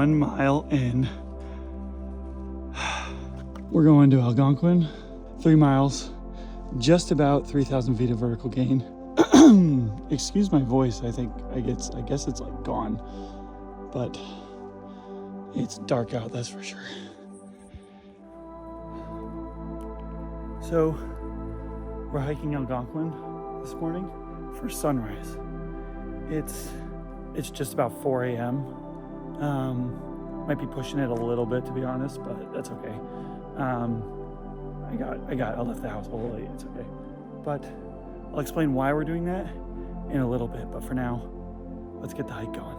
1 mile in. We're going to Algonquin, 3 miles, just about 3,000 feet of vertical gain. Excuse my voice, I guess it's like gone, but it's dark out, that's for sure. So we're hiking Algonquin this morning for sunrise. It's just about 4 a.m. Might be pushing it a little bit, to be honest, but that's okay. I left the house a little late, it's okay. But I'll explain why we're doing that in a little bit, but for now, let's get the hike going.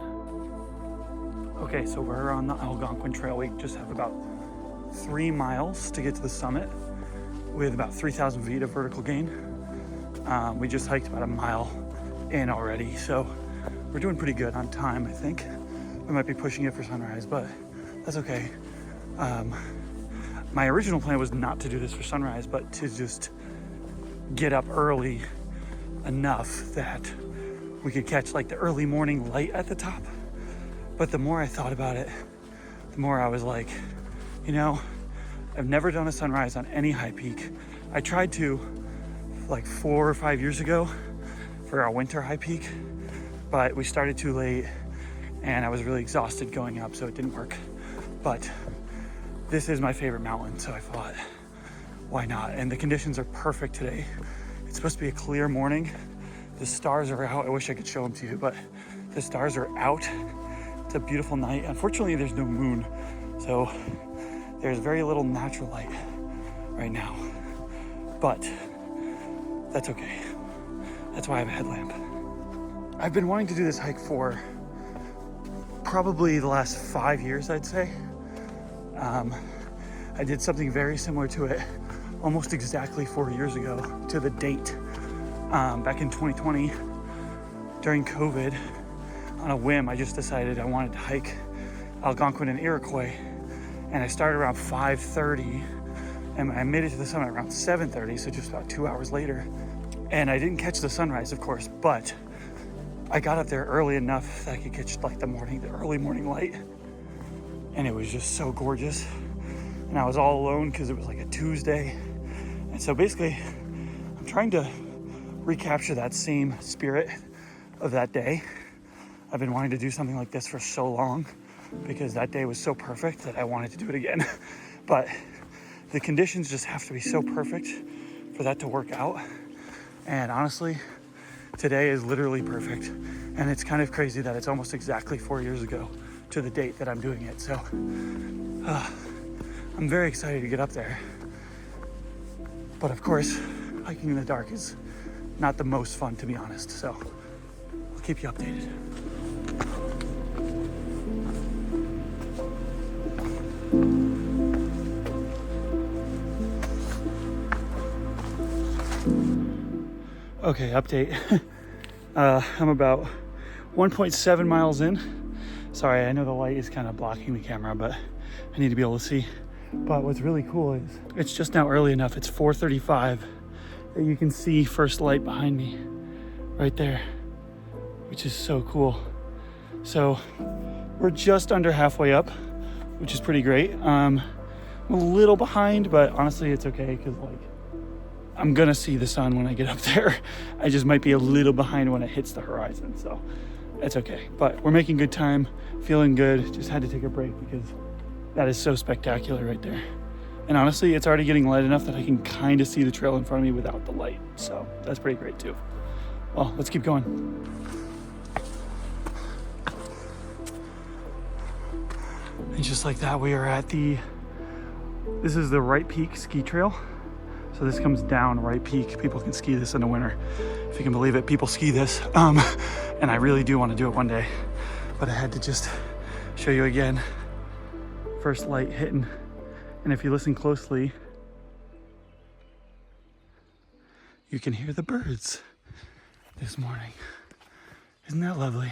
Okay, so we're on the Algonquin Trail. We just have about 3 miles to get to the summit with about 3,000 feet of vertical gain. We just hiked about a mile in already, so we're doing pretty good on time, I think. We might be pushing it for sunrise, but that's okay. My original plan was not to do this for sunrise, but to just get up early enough that we could catch like the early morning light at the top. But the more I thought about it, the more I was like, you know, I've never done a sunrise on any high peak. I tried to like 4 or 5 years ago for our winter high peak, but we started too late and I was really exhausted going up, so it didn't work. But this is my favorite mountain, so I thought, why not? And the conditions are perfect today. It's supposed to be a clear morning. The stars are out. I wish I could show them to you, but the stars are out. It's a beautiful night. Unfortunately, there's no moon, so there's very little natural light right now, but that's okay. That's why I have a headlamp. I've been wanting to do this hike for probably the last 5 years, I'd say. I did something very similar to it almost exactly 4 years ago to the date, back in 2020 during COVID. On a whim, I just decided I wanted to hike Algonquin and Iroquois, and I started around 5:30 and I made it to the summit around 7:30, so just about 2 hours later. And I didn't catch the sunrise, of course, but I got up there early enough that I could catch like the early morning light, and it was just so gorgeous. And I was all alone because it was like a Tuesday, and so basically I'm trying to recapture that same spirit of that day. I've been wanting to do something like this for so long because that day was so perfect that I wanted to do it again. But the conditions just have to be so perfect for that to work out. And honestly, today is literally perfect. And it's kind of crazy that it's almost exactly 4 years ago to the date that I'm doing it. So I'm very excited to get up there. But of course, hiking in the dark is not the most fun, to be honest. So I'll keep you updated. Okay, update. I'm about 1.7 miles in. Sorry, I know the light is kind of blocking the camera, but I need to be able to see. But what's really cool is it's just now early enough. It's 4:35 that you can see first light behind me right there, which is so cool. So we're just under halfway up, which is pretty great. I'm a little behind, but honestly, it's okay because like I'm gonna see the sun when I get up there. I just might be a little behind when it hits the horizon, so it's okay. But we're making good time, feeling good. Just had to take a break because that is so spectacular right there. And honestly, it's already getting light enough that I can kind of see the trail in front of me without the light. So that's pretty great too. Well, let's keep going. And just like that, we are at this is the Wright Peak ski trail. So this comes down Wright Peak. People can ski this in the winter. If you can believe it, people ski this. And I really do want to do it one day, but I had to just show you again. First light hitting. And if you listen closely, you can hear the birds this morning. Isn't that lovely?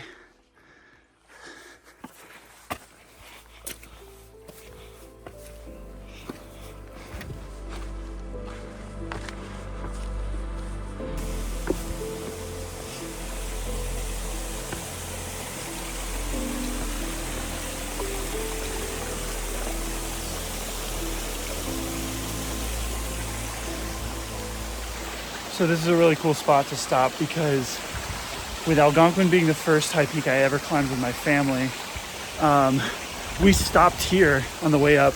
So this is a really cool spot to stop because with Algonquin being the first high peak I ever climbed with my family, we stopped here on the way up.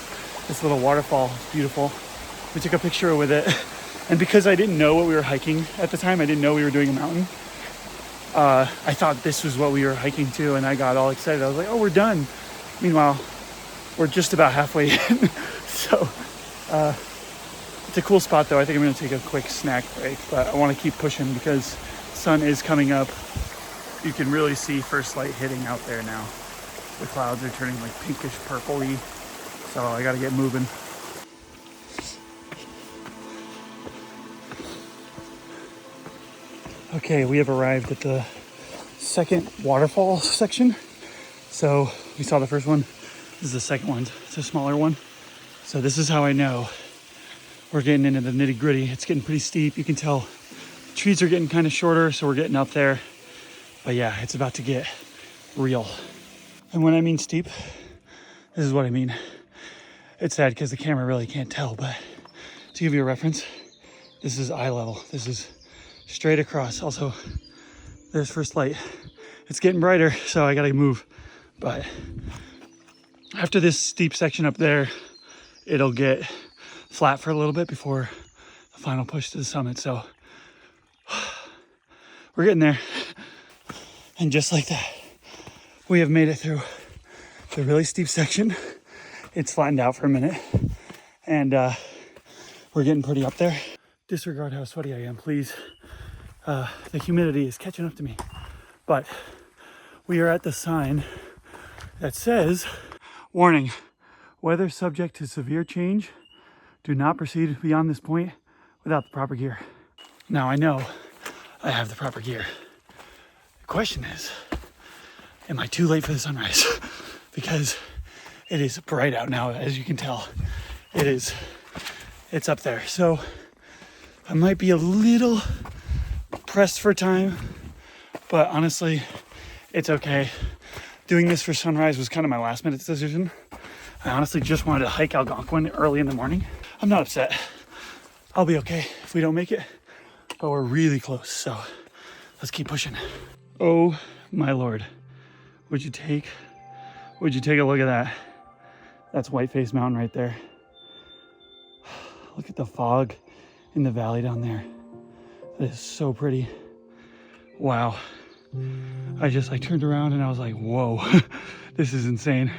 This little waterfall, it's beautiful. We took a picture with it. And because I didn't know what we were hiking at the time, I didn't know we were doing a mountain. I thought this was what we were hiking to, and I got all excited. I was like, oh, we're done. Meanwhile, we're just about halfway in. So it's a cool spot though. I think I'm gonna take a quick snack break, but I wanna keep pushing because the sun is coming up. You can really see first light hitting out there now. The clouds are turning like pinkish purpley. So I gotta get moving. Okay, we have arrived at the second waterfall section. So we saw the first one. This is the second one. It's a smaller one. So this is how I know we're getting into the nitty gritty. It's getting pretty steep. You can tell the trees are getting kind of shorter, so we're getting up there. But yeah, it's about to get real. And when I mean steep, this is what I mean. It's sad because the camera really can't tell, but to give you a reference, this is eye level. This is straight across. Also, there's first light. It's getting brighter, so I gotta move. But after this steep section up there, it'll get flat for a little bit before the final push to the summit. So we're getting there. And just like that, we have made it through the really steep section. It's flattened out for a minute, and we're getting pretty up there. Disregard how sweaty I am, please. The humidity is catching up to me. But we are at the sign that says, warning, weather subject to severe change. Do not proceed beyond this point without the proper gear. Now I know I have the proper gear. The question is, am I too late for the sunrise? Because it is bright out now, as you can tell. It's up there. So I might be a little pressed for time, but honestly, it's okay. Doing this for sunrise was kind of my last minute decision. I honestly just wanted to hike Algonquin early in the morning. I'm not upset. I'll be okay if we don't make it, but we're really close, so let's keep pushing. Oh my Lord. Would you take a look at that? That's Whiteface Mountain right there. Look at the fog in the valley down there. That is so pretty. Wow. I just turned around and I was like, whoa, this is insane.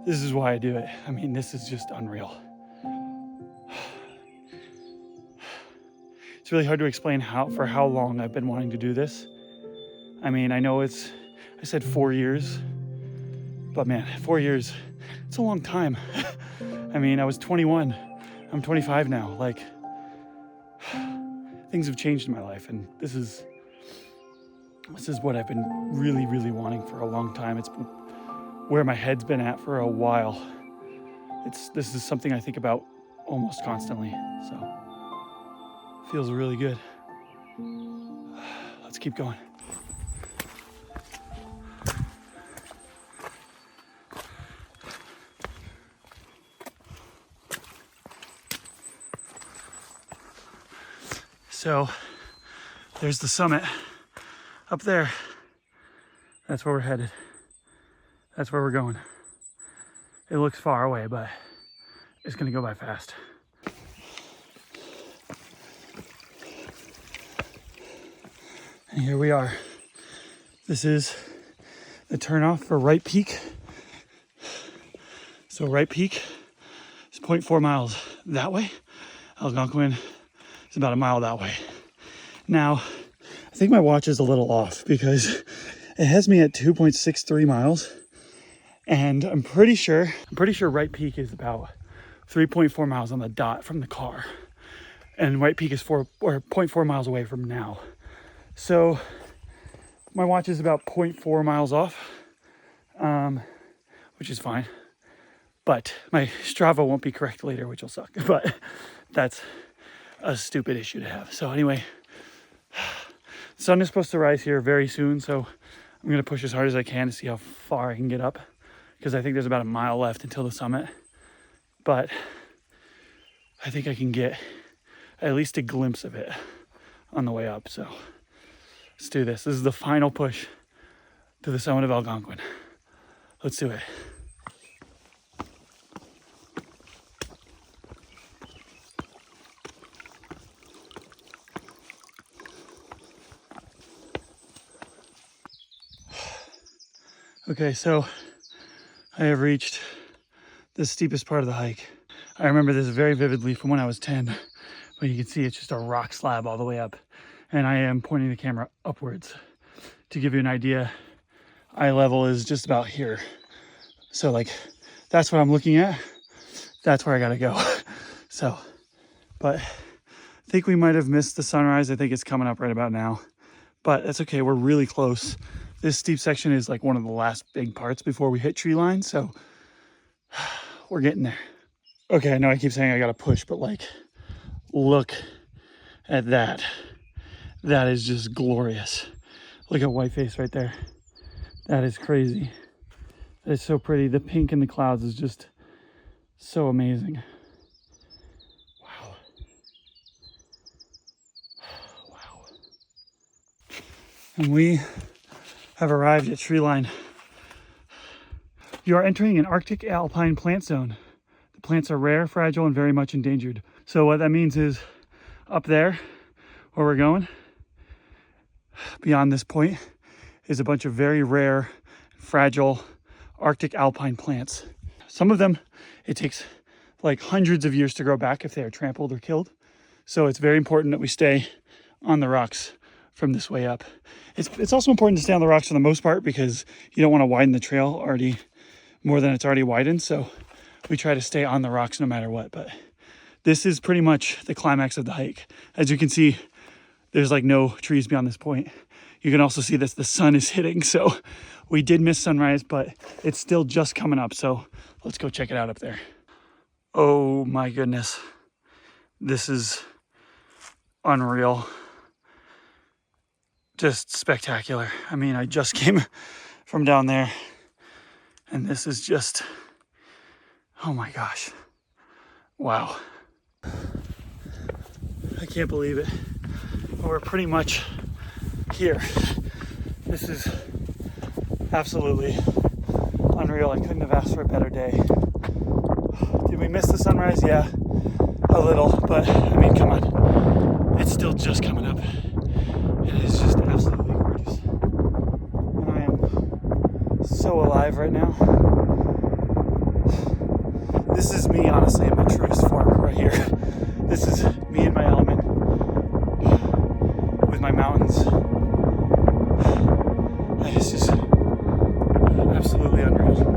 This is why I do it. I mean, this is just unreal. It's really hard to explain for how long I've been wanting to do this. I mean, I know I said 4 years, but man, 4 years, it's a long time. I mean, I was 21, I'm 25 now. Like, things have changed in my life, and this is what I've been really, really wanting for a long time. It's where my head's been at for a while. This is something I think about almost constantly, so feels really good. Let's keep going. So there's the summit up there. That's where we're headed. That's where we're going. It looks far away, but it's gonna go by fast. And here we are. This is the turnoff for Wright Peak. So Wright Peak is 0.4 miles that way. Algonquin is about a mile that way. Now, I think my watch is a little off because it has me at 2.63 miles. And I'm pretty sure Wright Peak is about 3.4 miles on the dot from the car. And Wright Peak is 0.4 miles away from now. So my watch is about 0.4 miles off, which is fine. But my Strava won't be correct later, which will suck. But that's a stupid issue to have. So anyway, the sun is supposed to rise here very soon. So I'm going to push as hard as I can to see how far I can get up, because I think there's about a mile left until the summit. But I think I can get at least a glimpse of it on the way up. So let's do this. This is the final push to the summit of Algonquin. Let's do it. Okay, so I have reached the steepest part of the hike. I remember this very vividly from when I was 10, but you can see it's just a rock slab all the way up. And I am pointing the camera upwards. To give you an idea, eye level is just about here. So like, that's what I'm looking at. That's where I gotta go. So, but I think we might have missed the sunrise. I think it's coming up right about now, but that's okay. We're really close. This steep section is like one of the last big parts before we hit tree line. So we're getting there. Okay, I know I keep saying I gotta push, but like, look at that. That is just glorious. Look at Whiteface right there. That is crazy. That is so pretty. The pink in the clouds is just so amazing. Wow. Wow. And we have arrived at tree line. You are entering an Arctic alpine plant zone. The plants are rare, fragile, and very much endangered. So what that means is up there where we're going, beyond this point, is a bunch of very rare, fragile Arctic alpine plants. Some of them, it takes like hundreds of years to grow back if they are trampled or killed. So it's very important that we stay on the rocks from this way up. It's also important to stay on the rocks for the most part because you don't want to widen the trail already more than it's already widened. So we try to stay on the rocks no matter what. But this is pretty much the climax of the hike. As you can see, there's like no trees beyond this point. You can also see that the sun is hitting. So we did miss sunrise, but it's still just coming up. So let's go check it out up there. Oh my goodness. This is unreal. Just spectacular. I mean, I just came from down there and this is just, oh my gosh. Wow. I can't believe it. We're pretty much here. This is absolutely unreal. I couldn't have asked for a better day. Did we miss the sunrise? Yeah, a little, but I mean, come on. It's still just coming up. It is just absolutely gorgeous. And I am so alive right now. This is me, honestly, in my truest form right here. This is me in my element with my mountains. And it's just absolutely unreal.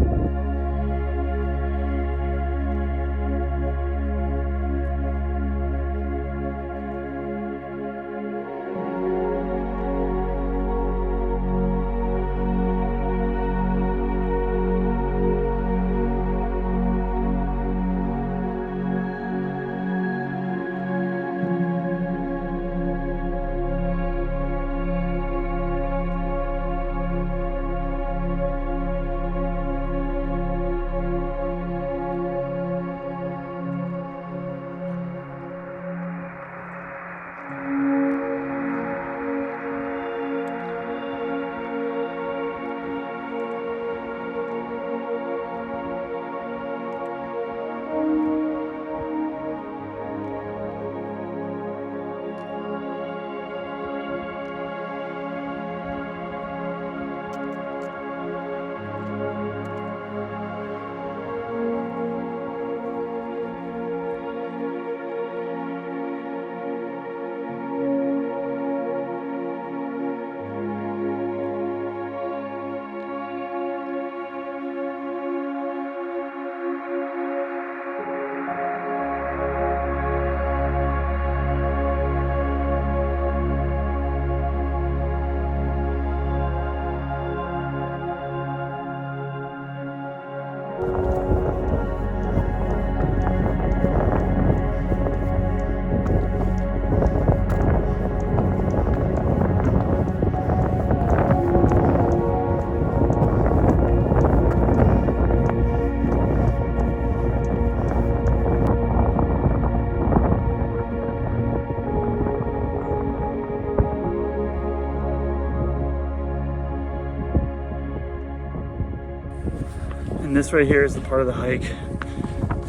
And this right here is the part of the hike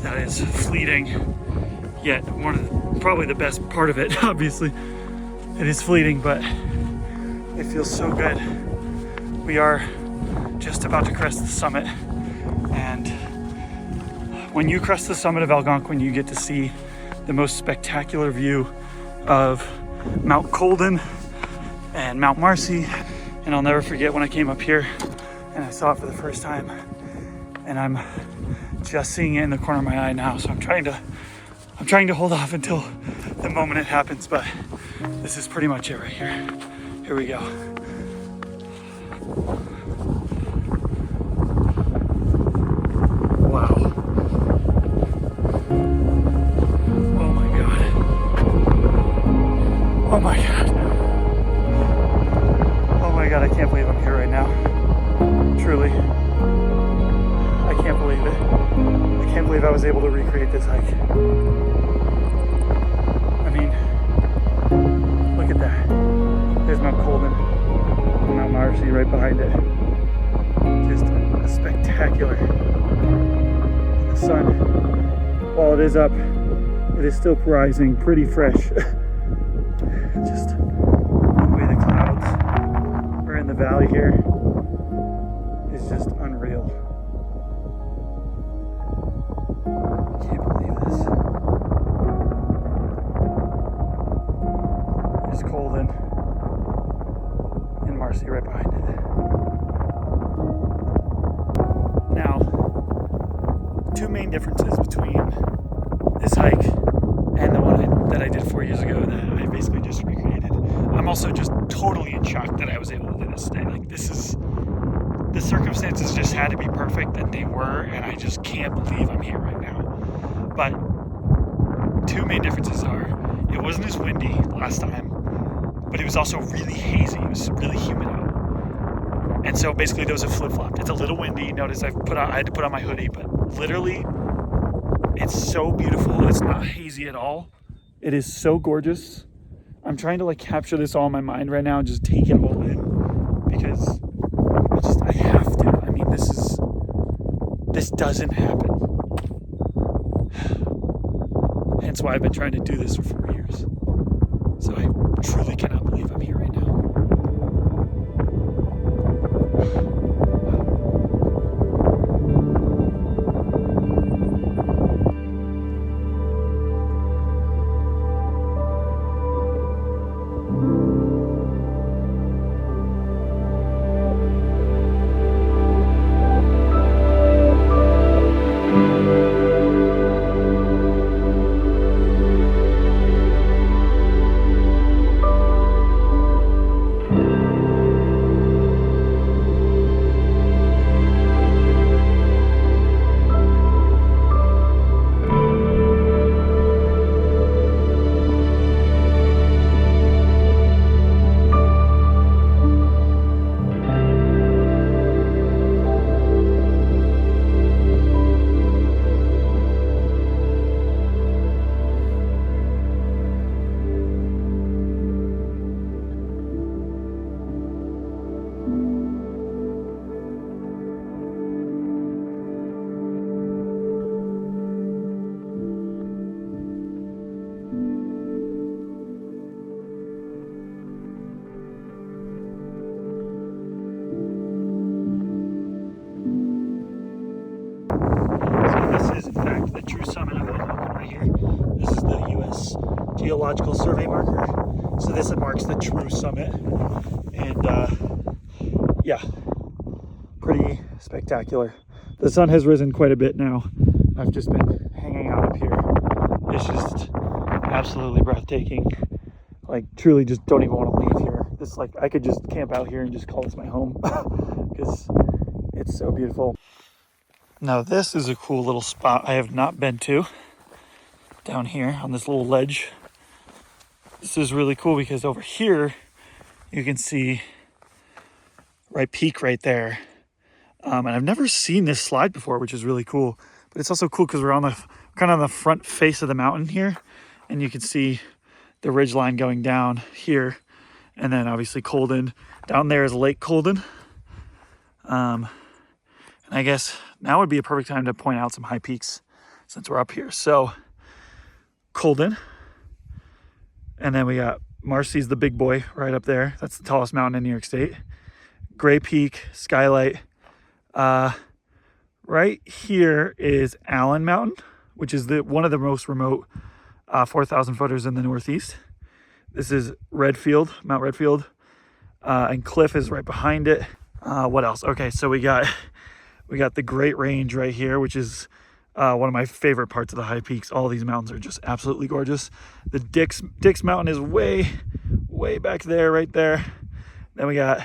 that is fleeting, yet probably the best part of it. Obviously, it is fleeting, but it feels so good. We are just about to crest the summit, and when you crest the summit of Algonquin, you get to see the most spectacular view of Mount Colden and Mount Marcy. And I'll never forget when I came up here and I saw it for the first time, and I'm just seeing it in the corner of my eye now. So I'm trying to hold off until the moment it happens, but this is pretty much it right here. Here we go. Wow. Oh my God. Oh my God. Oh my God, I can't believe I'm here right now. Truly. I can't believe it. I can't believe I was able to recreate this hike. I mean, look at that. There's Mount Colden and Mount Marcy right behind it. Just spectacular. And the sun, while it is up, it is still rising pretty fresh. Just the way the clouds are in the valley here is just unreal. I can't believe this. There's Colden and Marcy right behind it. Now, two main differences between this hike and the one that I did 4 years ago that I basically just recreated. I'm also just totally in shock that I was able to do this today. Like, the circumstances just had to be perfect, and they were, and I just can't believe I'm here right now. But two main differences are, it wasn't as windy last time, but it was also really hazy. It was really humid out. And so basically those have flip-flopped. It's a little windy. Notice I had to put on my hoodie, but literally it's so beautiful. It's not hazy at all. It is so gorgeous. I'm trying to like capture this all in my mind right now and just take it all in, because I have to. I mean, this doesn't happen. Hence why I've been trying to do this for 4 years. So I truly cannot believe I'm here right now. Geological survey marker. So this marks the true summit, and yeah, pretty spectacular. The sun has risen quite a bit now. I've just been hanging out up here. It's just absolutely breathtaking. Like, truly just don't even want to leave here. This, like, I could just camp out here and just call this my home because it's so beautiful. Now this is a cool little spot I have not been to, down here on this little ledge. This is really cool because over here you can see peak right there. And I've never seen this slide before, which is really cool. But it's also cool because we're on the kind of on the front face of the mountain here, and you can see the ridge line going down here, and then obviously Colden. Down there is Lake Colden. And I guess now would be a perfect time to point out some high peaks since we're up here. So Colden, and then we got Marcy's the big boy right up there. That's the tallest mountain in New York State. Gray Peak, Skylight. Right here is Allen Mountain, which is one of the most remote 4,000 footers in the Northeast. This is Redfield, Mount Redfield, and Cliff is right behind it. What else? Okay, so we got the Great Range right here, which is one of my favorite parts of the high peaks. All these mountains are just absolutely gorgeous. The Dix Mountain is way back there, right there. Then we got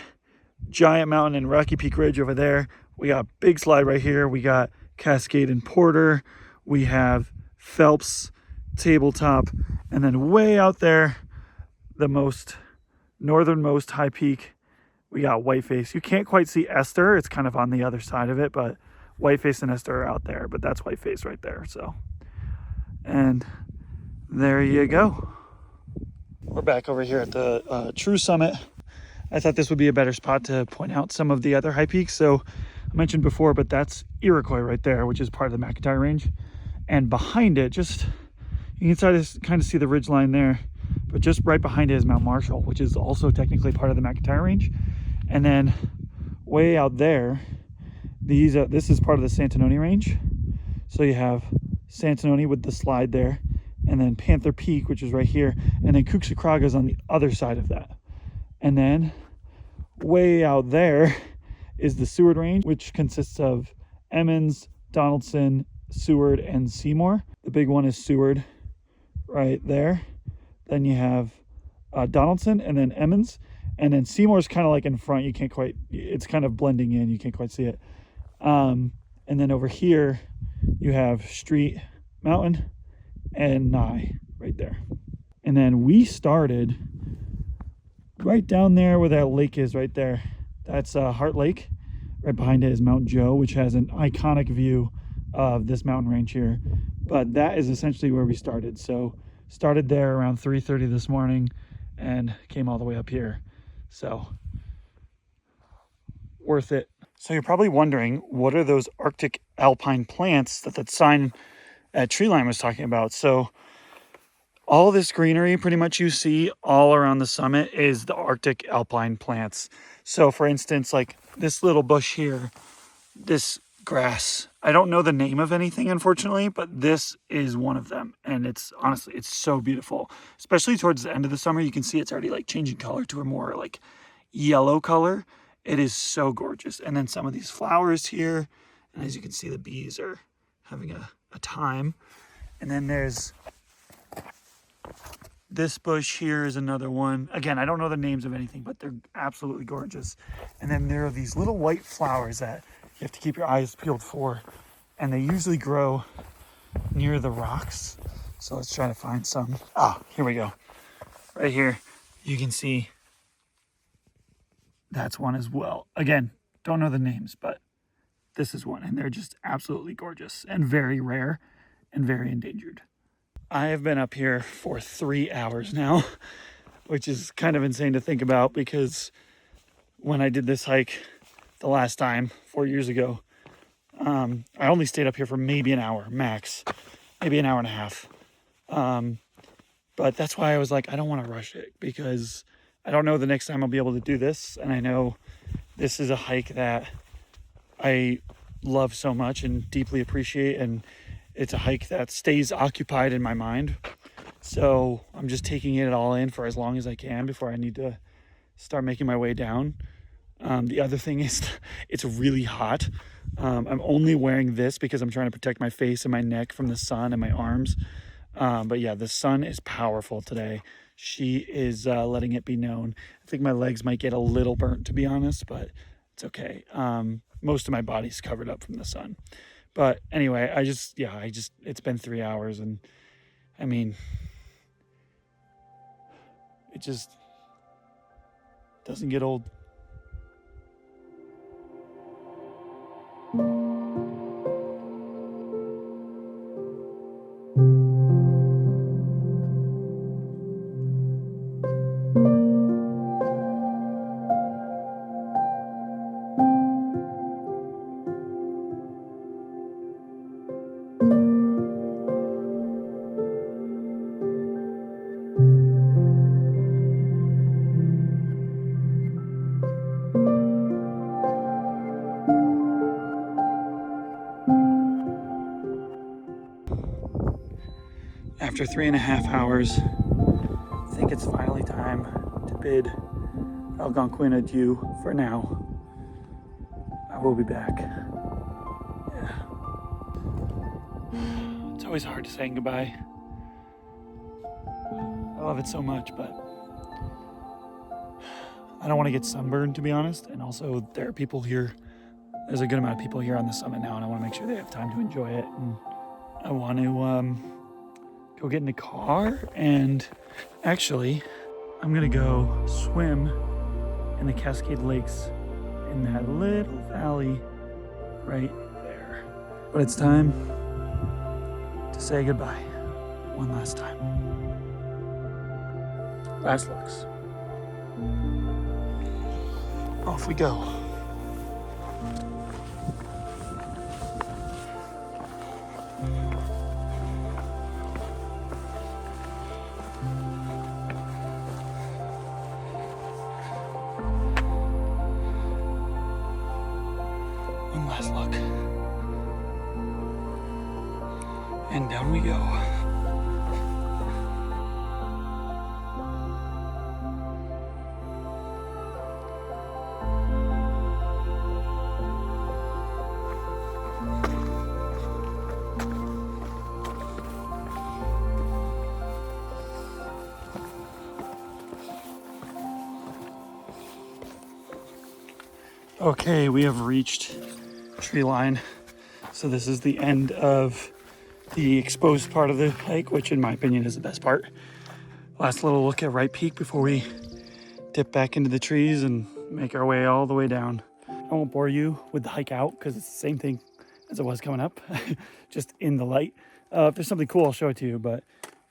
Giant Mountain and Rocky Peak Ridge over there. We got Big Slide right here. We got Cascade and Porter. We have Phelps, Tabletop, and then way out there, the northernmost high peak, we got Whiteface. You can't quite see Esther. It's kind of on the other side of it, but Whiteface and Esther are out there, but that's Whiteface right there. So, and there you go. We're back over here at the True Summit. I thought this would be a better spot to point out some of the other high peaks. So I mentioned before, but that's Iroquois right there, which is part of the McIntyre Range. And behind it, you can kind of see the ridge line there, but just right behind it is Mount Marshall, which is also technically part of the McIntyre Range. And then way out there, this is part of the Santanoni Range. So you have Santanoni with the slide there, and then Panther Peak, which is right here, and then Cuxicraga is on the other side of that. And then way out there is the Seward Range, which consists of Emmons, Donaldson, Seward, and Seymour. The big one is Seward right there. Then you have Donaldson and then Emmons. And then Seymour's kind of like in front. You can't quite, it's kind of blending in. You can't quite see it. And then over here, you have Street Mountain and Nye right there. And then we started right down there where that lake is right there. That's Heart Lake. Right behind it is Mount Joe, which has an iconic view of this mountain range here. But that is essentially where we started. So started there around 3:30 this morning and came all the way up here. So worth it. So you're probably wondering, what are those Arctic alpine plants that sign at Treeline was talking about? So all this greenery pretty much you see all around the summit is the Arctic alpine plants. So for instance, like this little bush here, this grass, I don't know the name of anything, unfortunately, but this is one of them. And it's honestly, it's so beautiful, especially towards the end of the summer. You can see it's already like changing color to a more like yellow color. It is so gorgeous. And then some of these flowers here, and as you can see, the bees are having a time. And then there's this bush here is another one. Again, I don't know the names of anything, but they're absolutely gorgeous. And then there are these little white flowers that you have to keep your eyes peeled for. And they usually grow near the rocks. So let's try to find some. Ah, here we go. Right here, you can see that's one as well. Again, don't know the names, but this is one. And they're just absolutely gorgeous and very rare and very endangered. I have been up here for 3 hours now, which is kind of insane to think about, because when I did this hike the last time 4 years ago, I only stayed up here for maybe an hour max, maybe an hour and a half. But that's why I was like, I don't want to rush it, because I don't know the next time I'll be able to do this. And I know this is a hike that I love so much and deeply appreciate, and it's a hike that stays occupied in my mind. So I'm just taking it all in for as long as I can before I need to start making my way down. The other thing is it's really hot. I'm only wearing this because I'm trying to protect my face and my neck from the sun and my arms. But yeah, the sun is powerful today. She is letting it be known. I think my legs might get a little burnt, to be honest, but it's okay. Most of my body's covered up from the sun. But anyway, it's been 3 hours, and I mean, it just doesn't get old. After 3.5 hours, I think it's finally time to bid Algonquin adieu for now. I will be back. Yeah. It's always hard to say goodbye. I love it so much, but I don't want to get sunburned, to be honest. And also, there are people here. There's a good amount of people here on the summit now, and I want to make sure they have time to enjoy it. And I want to go get in the car, and actually, I'm gonna go swim in the Cascade Lakes in that little valley right there. But it's time to say goodbye one last time. Last looks. Off we go. One last look. And down we go. Okay, we have reached tree line. So this is the end of the exposed part of the hike, which in my opinion is the best part. Last little look at Wright Peak before we dip back into the trees and make our way all the way down. I won't bore you with the hike out because it's the same thing as it was coming up, just in the light. If there's something cool, I'll show it to you, but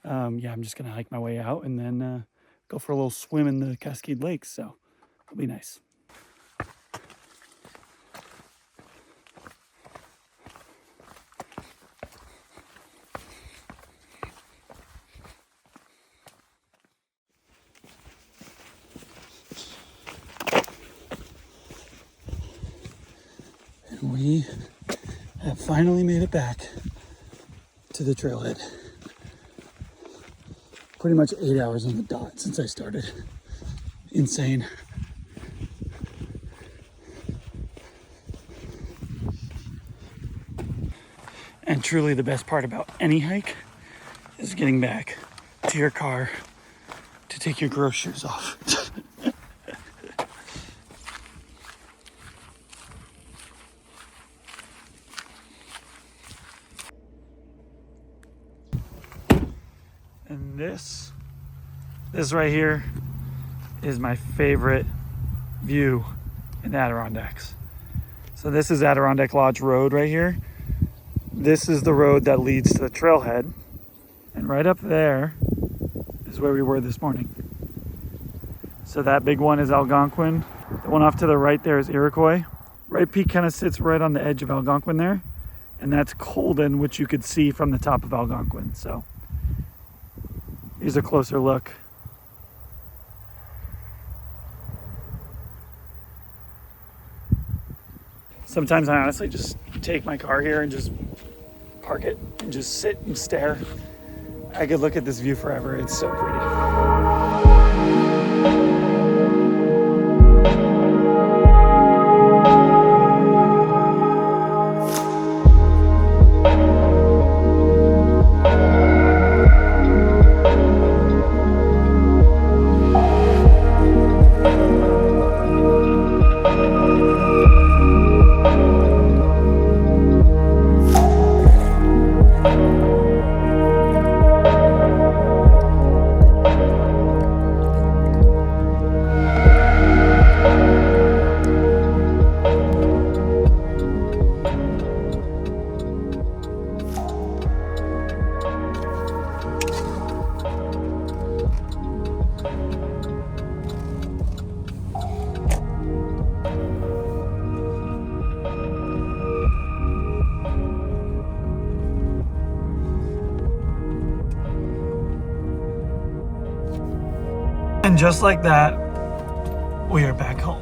yeah, I'm just gonna hike my way out and then go for a little swim in the Cascade Lakes, so it'll be nice. And we have finally made it back to the trailhead. Pretty much 8 hours on the dot since I started. Insane. And truly the best part about any hike is getting back to your car to take your groceries off. And this right here is my favorite view in the Adirondacks. So this is Adirondack Lodge Road right here. This is the road that leads to the trailhead. And right up there is where we were this morning. So that big one is Algonquin. The one off to the right there is Iroquois. Wright Peak kind of sits right on the edge of Algonquin there. And that's Colden, which you could see from the top of Algonquin. So here's a closer look. Sometimes I honestly just take my car here and just park it and just sit and stare. I could look at this view forever. It's so pretty. And just like that, we are back home.